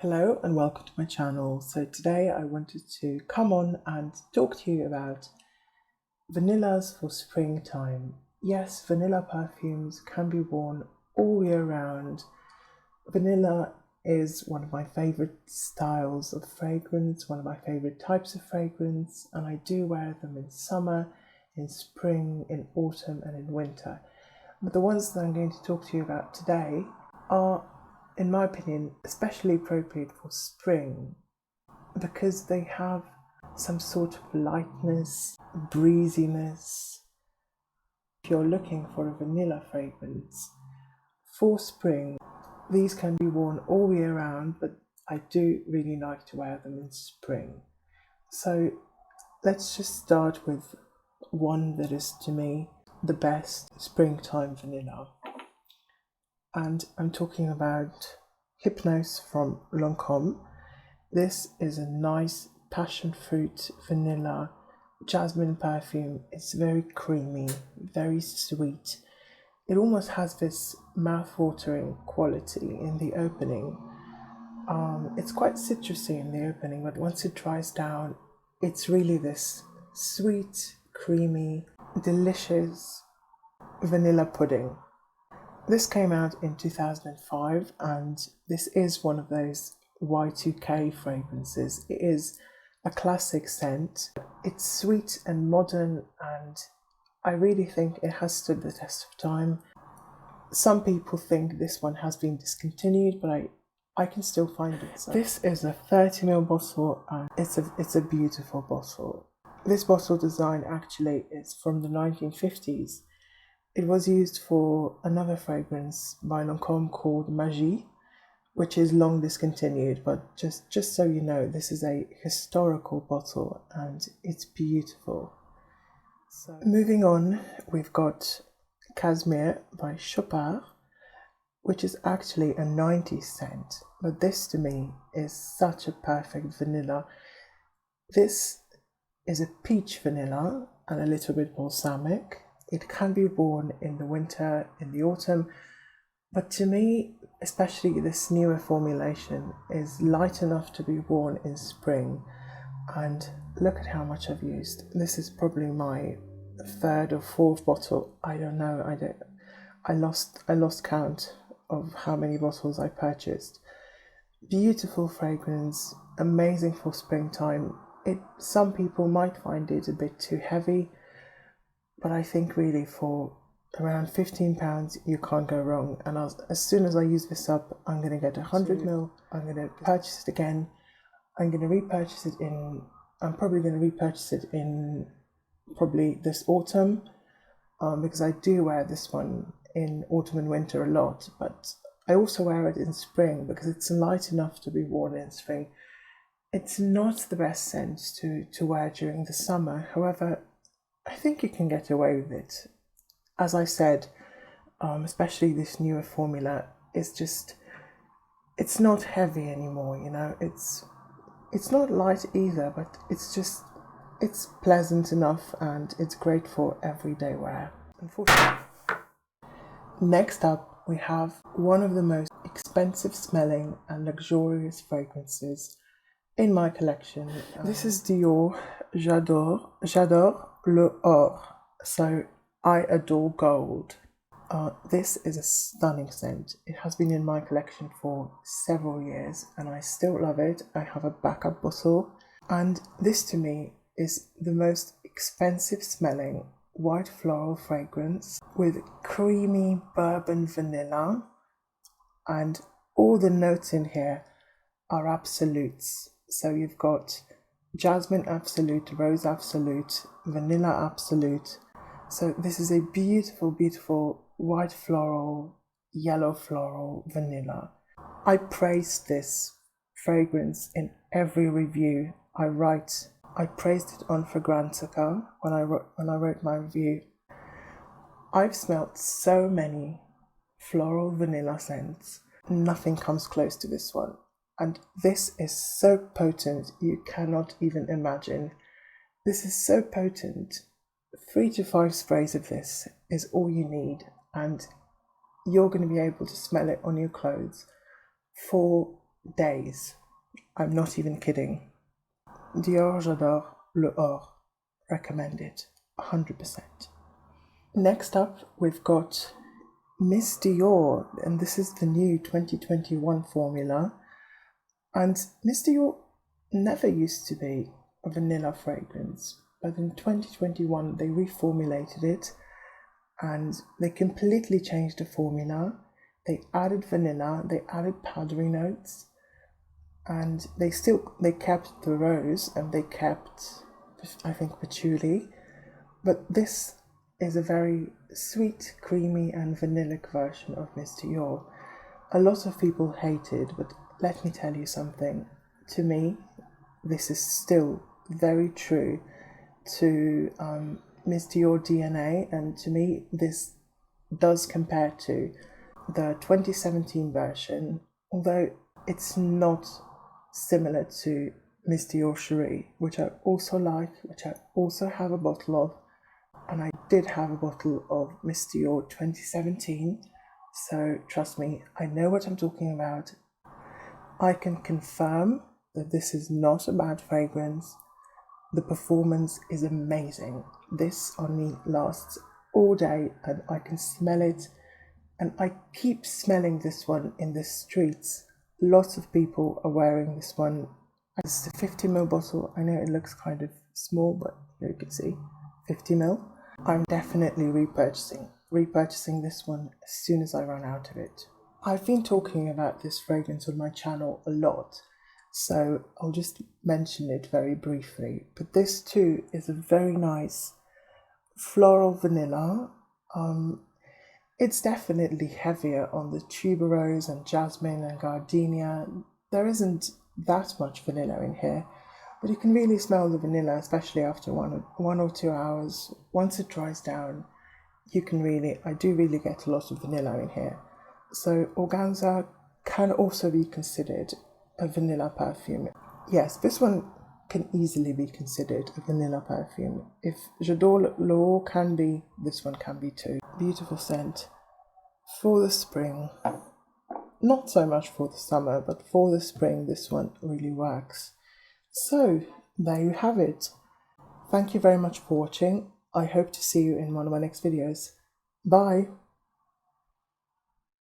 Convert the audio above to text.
Hello and welcome to my channel. So today I wanted to come on and talk to you about vanillas for springtime. Yes, vanilla perfumes can be worn all year round. Vanilla is one of my favorite styles of fragrance, one of my favorite types of fragrance, and I do wear them in summer, in spring, in autumn and in winter. But the ones that I'm going to talk to you about today are, in my opinion, especially appropriate for spring because they have some sort of lightness, breeziness. If you're looking for a vanilla fragrance for spring, these can be worn all year round, but I do really like to wear them in spring. So let's just start with one that is, to me, the best springtime vanilla. And I'm talking about Hypnose from Lancome. This is a nice passion fruit vanilla jasmine perfume. It's very creamy, very sweet. It almost has this mouth-watering quality in the opening. It's quite citrusy in the opening, but once it dries down, it's really this sweet, creamy, delicious vanilla pudding. This came out in 2005 and this is one of those Y2K fragrances. It is a classic scent. It's sweet and modern and I really think it has stood the test of time. Some people think this one has been discontinued, but I can still find it. So. This is a 30ml bottle and it's a beautiful bottle. This bottle design actually is from the 1950s. It was used for another fragrance by Lancome called Magie, which is long discontinued, but just so you know, this is a historical bottle and it's beautiful. So moving on, we've got Casmir by Chopard, which is actually a 90s scent, but this to me is such a perfect vanilla. This is a peach vanilla and a little bit balsamic. It can be worn in the winter, in the autumn, but to me, especially this newer formulation, is light enough to be worn in spring. And look at how much I've used. This is probably my third or fourth bottle. I don't know. I lost count of how many bottles I purchased. Beautiful fragrance, amazing for springtime. Some people might find it a bit too heavy, but I think really for around £15 you can't go wrong. And as soon as I use this up, I'm going to get 100ml. I'm going to purchase it again. I'm going to repurchase it I'm probably going to repurchase it in probably this autumn, because I do wear this one in autumn and winter a lot, but I also wear it in spring because it's light enough to be worn in spring. It's not the best scent to wear during the summer. However, I think you can get away with it. As I said, especially this newer formula, it's not heavy anymore, you know. It's not light either, but it's pleasant enough and it's great for everyday wear, unfortunately. Next up, we have one of the most expensive smelling and luxurious fragrances in my collection. This is Dior J'adore le or. So I adore gold. This is a stunning scent. It has been in my collection for several years and I still love it. I have a backup bottle, and this to me is the most expensive smelling white floral fragrance with creamy bourbon vanilla, and all the notes in here are absolutes. So you've got jasmine absolute, rose absolute, vanilla absolute. So this is a beautiful, beautiful white floral, yellow floral vanilla. I praise this fragrance in every review I write. I praised it on Fragrantica when I wrote my review. I've smelled so many floral vanilla scents. Nothing comes close to this one. And this is so potent, you cannot even imagine. This is so potent. 3 to 5 sprays of this is all you need, and you're going to be able to smell it on your clothes for days. I'm not even kidding. Dior J'adore Le Or. Recommend it. 100%. Next up, we've got Miss Dior, and this is the new 2021 formula. And Miss Dior never used to be a vanilla fragrance, but in 2021 they reformulated it and they completely changed the formula. They added vanilla, they added powdery notes, and they kept the rose and they kept, I think, patchouli, but this is a very sweet, creamy and vanillic version of Miss Dior. A lot of people hate it, but let me tell you something. To me, this is still very true to Miss Dior DNA, and to me this does compare to the 2017 version, although it's not similar to Miss Dior Cherie, which I also like, which I also have a bottle of, and I did have a bottle of Miss Dior 2017, so trust me, I know what I'm talking about. I can confirm that this is not a bad fragrance. The performance is amazing. This on me lasts all day and I can smell it, and I keep smelling this one in the streets. Lots of people are wearing this one. It's a 50ml bottle. I know it looks kind of small, but here you can see 50ml. I'm definitely repurchasing this one as soon as I run out of it. I've been talking about this fragrance on my channel a lot, so I'll just mention it very briefly. But this too is a very nice floral vanilla. It's definitely heavier on the tuberose and jasmine and gardenia. There isn't that much vanilla in here, but you can really smell the vanilla, especially after one or 2 hours. Once it dries down, I do really get a lot of vanilla in here. So Organza can also be considered a vanilla perfume. Yes, this one can easily be considered a vanilla perfume. If J'adore L'Or can be, this one can be too. Beautiful scent for the spring. Not so much for the summer, but for the spring, this one really works. So there you have it. Thank you very much for watching. I hope to see you in one of my next videos. Bye.